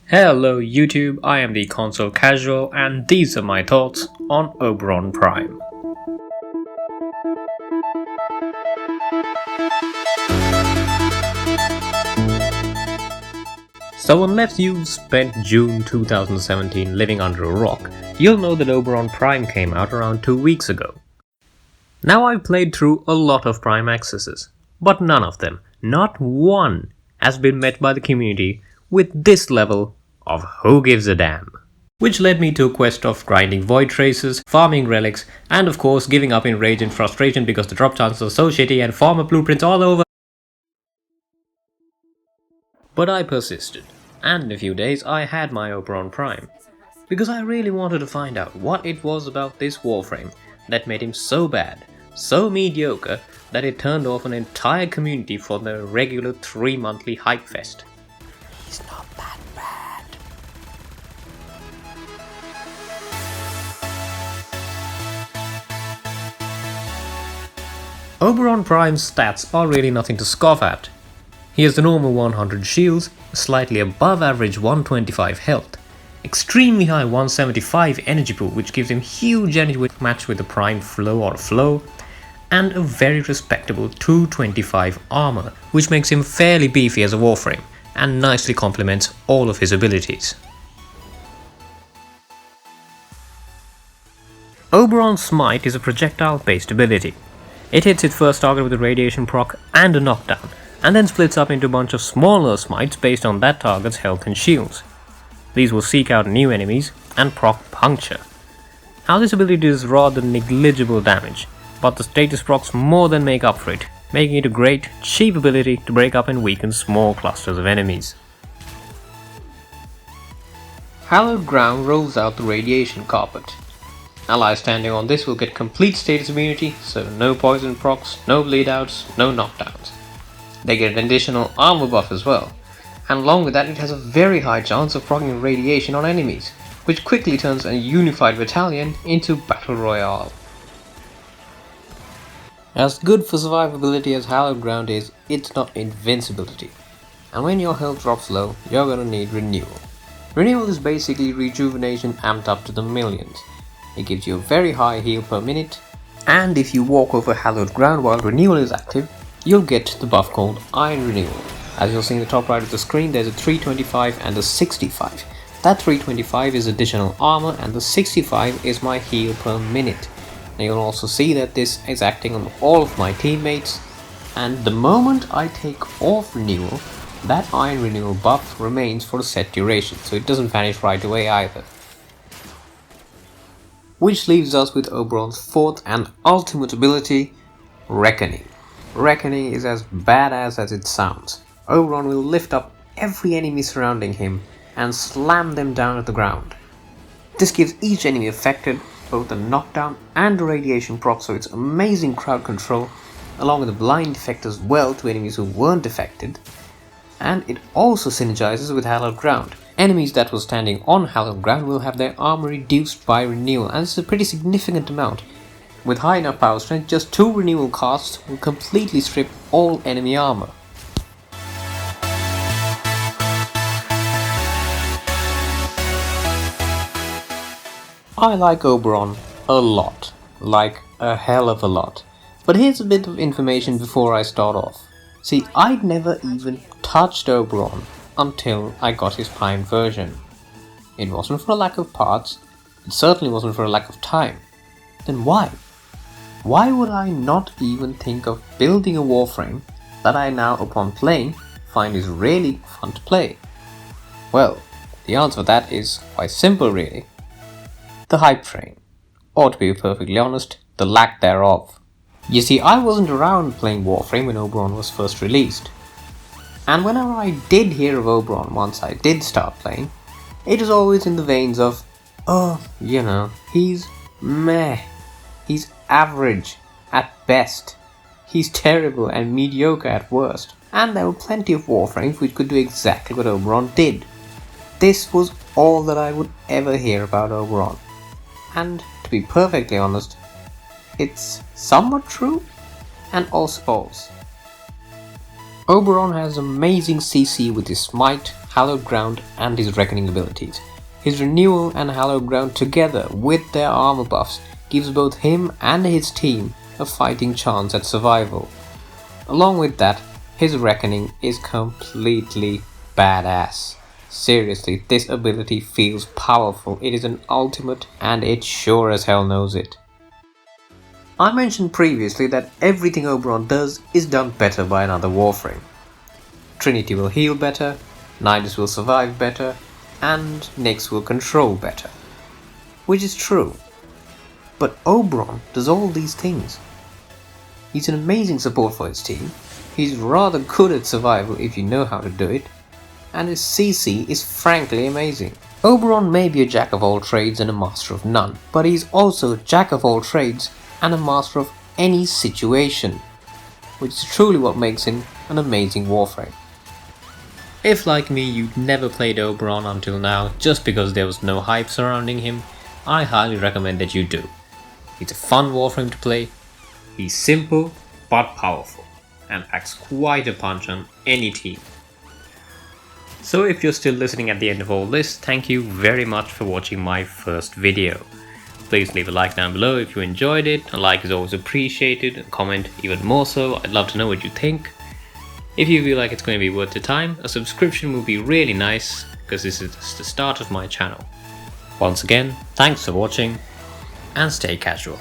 Hello YouTube, I am the Console Casual and these are my thoughts on Oberon Prime. So unless you've spent June 2017 living under a rock, you'll know that Oberon Prime came out around 2 weeks ago. Now I've played through a lot of Prime accesses, but none of them, not one, has been met by the community with this level of who gives a damn. Which led me to a quest of grinding void traces, farming relics, and of course giving up in rage and frustration because the drop chances are so shitty and farmer blueprints all over. But I persisted, and in a few days I had my Oberon Prime, because I really wanted to find out what it was about this Warframe that made him so bad, so mediocre, that it turned off an entire community for the regular 3 monthly hype fest. He's not that bad. Oberon Prime's stats are really nothing to scoff at. He has the normal 100 shields, slightly above average 125 health, extremely high 175 energy pool which gives him huge energy matched with the Prime flow, and a very respectable 225 armor, which makes him fairly beefy as a Warframe and nicely complements all of his abilities. Oberon's Smite is a projectile based ability. It hits its first target with a radiation proc and a knockdown, and then splits up into a bunch of smaller smites based on that target's health and shields. These will seek out new enemies and proc puncture. Now this ability does rather negligible damage, but the status procs more than make up for it, making it a great, cheap ability to break up and weaken small clusters of enemies. Hallowed ground rolls out the radiation carpet. Allies standing on this will get complete status immunity, so no poison procs, no bleed outs, no knockdowns. They get an additional armor buff as well, and along with that it has a very high chance of proccing radiation on enemies, which quickly turns a unified battalion into battle royale. As good for survivability as Hallowed ground is, it's not invincibility, and when your health drops low, you're gonna need renewal. Renewal is basically rejuvenation amped up to the millions. It gives you a very high heal per minute, and if you walk over hallowed ground while renewal is active, you'll get the buff called Iron Renewal. As you'll see in the top right of the screen, there's a 325 and a 65. That 325 is additional armor and the 65 is my heal per minute. Now you'll also see that this is acting on all of my teammates, and the moment I take off renewal, that Iron Renewal buff remains for a set duration, so it doesn't vanish right away either. Which leaves us with Oberon's fourth and ultimate ability, Reckoning. Reckoning is as badass as it sounds. Oberon will lift up every enemy surrounding him and slam them down to the ground. This gives each enemy affected both a knockdown and a radiation proc, so it's amazing crowd control, along with a blind effect as well to enemies who weren't affected. And it also synergizes with Hallowed ground. Enemies that were standing on Hallowed ground will have their armor reduced by renewal, and it's a pretty significant amount. With high enough power strength, just 2 renewal casts will completely strip all enemy armor. I like Oberon a lot, like a hell of a lot. But here's a bit of information before I start off. See, I'd never even touched Oberon until I got his Prime version. It wasn't for a lack of parts, it certainly wasn't for a lack of time. Then why? Why would I not even think of building a Warframe that I now, upon playing, find is really fun to play? Well, the answer to that is quite simple really. The hype train. Or to be perfectly honest, the lack thereof. You see, I wasn't around playing Warframe when Oberon was first released. And whenever I did hear of Oberon once I did start playing, it was always in the veins of, oh, you know, he's meh, he's average at best, he's terrible and mediocre at worst. And there were plenty of Warframes which could do exactly what Oberon did. This was all that I would ever hear about Oberon. And to be perfectly honest, it's somewhat true and also false. Oberon has amazing CC with his Smite, Hallowed Ground and his Reckoning abilities. His Renewal and Hallowed Ground together with their armor buffs gives both him and his team a fighting chance at survival. Along with that, his Reckoning is completely badass. Seriously, this ability feels powerful, it is an ultimate and it sure as hell knows it. I mentioned previously that everything Oberon does is done better by another Warframe. Trinity will heal better, Nidus will survive better, and Nyx will control better. Which is true. But Oberon does all these things. He's an amazing support for his team, he's rather good at survival if you know how to do it, and his CC is frankly amazing. Oberon may be a jack of all trades and a master of none, but he's also a jack of all trades and a master of any situation, which is truly what makes him an amazing Warframe. If like me you'd never played Oberon until now just because there was no hype surrounding him, I highly recommend that you do. He's a fun Warframe to play, he's simple but powerful, and packs quite a punch on any team. So if you're still listening at the end of all this, thank you very much for watching my first video. Please leave a like down below if you enjoyed it, a like is always appreciated, a comment even more so, I'd love to know what you think. If you feel like it's going to be worth the time, a subscription would be really nice, because this is just the start of my channel. Once again, thanks for watching, and stay casual.